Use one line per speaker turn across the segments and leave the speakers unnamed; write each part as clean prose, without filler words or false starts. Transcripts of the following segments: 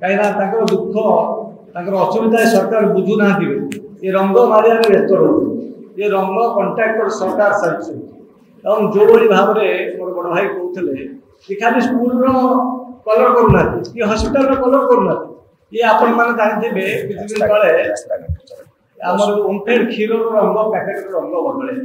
कहीं दुख असुविधा सरकार बुझू ना ये रंग मारिया व्यस्त रोचे ये रंग कंट्राक्टर सरकार सारी जो भाव में मोर बड़ भाई कहते कि खाली स्कूल कलर करूना कि हस्पिटाल कलर करूना ये आपण मैंने जानते किसी दिन तले आमर ओमफेड क्षीर रंग पैकेट रंग बदले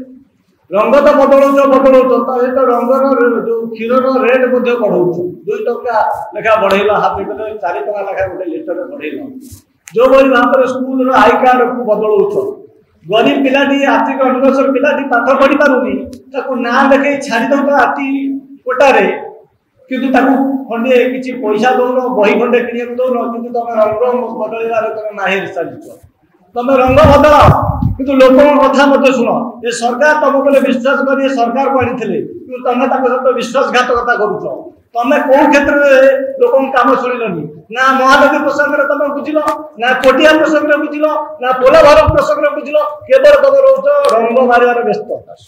रंग तो बदलाऊ तो रंगर जो क्षीर रेट बढ़ाऊ 2 टका लेखा बढ़ेल हाथ 4 टका लेखा गोटे लिटर बढ़ेल जो भाई भाव में स्कूल आई कार्ड को बदलाऊ गरीब पिलाटी आर्थिक अनुग्रसर पिलाटी पाठ पढ़ी पारुनी ना देखे छाड़ी दौर आर्टी कोटारे किंतु खंडे किसी पैसा दौन बही खंडे किन दौन कि तुम रंग बदल तुम माहिर चलच तुम रंग बदल किंतु लोक कथा मत शुण ये सरकार तुम को विश्वास कर सरकार को आनी तुम सहित विश्वासघातकता करुच तुम कौ क्षेत्र में लोक कम शुणिलनि ना महानदी प्रसंग में तुम बुझल ना कोटिया प्रसंग में बुझल ना पोल भर प्रसंग में बुझल केवल तुम रोच रंग मारिबार व्यस्त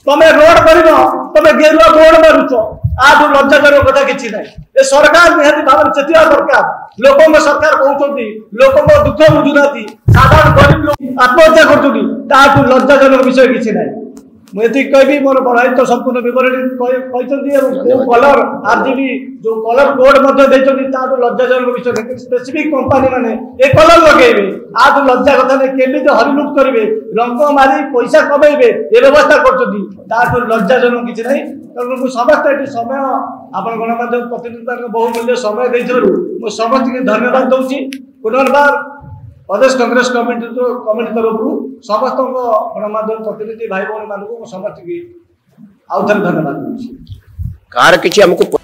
तुम रोड कर तुम गेरुआ बोर्ड मारुच आठ लज्जाजनक कथा कि ना ये सरकार निहाती भाव में चेतिया दरकार लोक सरकार कहते लोक दुख बुझुना साधारण गरीब लोग आत्महत्या कर लज्जाजनक विषय किसी ना मुझे कहबी मोर बड़ाई तो संपूर्ण विवरणी कलर आरजीबी जो कलर कोड लज्जाजनक विषय स्पेसिफिक कंपनी माने ए कलर लगे आज लज्जा कथा नहीं केमी हरिलुट करेंगे रंग मारी पैसा कमेबे ये व्यवस्था कर लज्जाजनक किसी ना तेणु समस्त ये समय आप गणमाध्यम प्रतिनिधि बहुमूल्य समय समस्त धन्यवाद दूसरी पुनर्बार प्रदेश कांग्रेस कमिटी तरफ समस्त गणमाध्यम प्रतिनिधि भाई भौणी मानक समस्त आउ थे धन्यवाद दूसरी
कार किसी हमको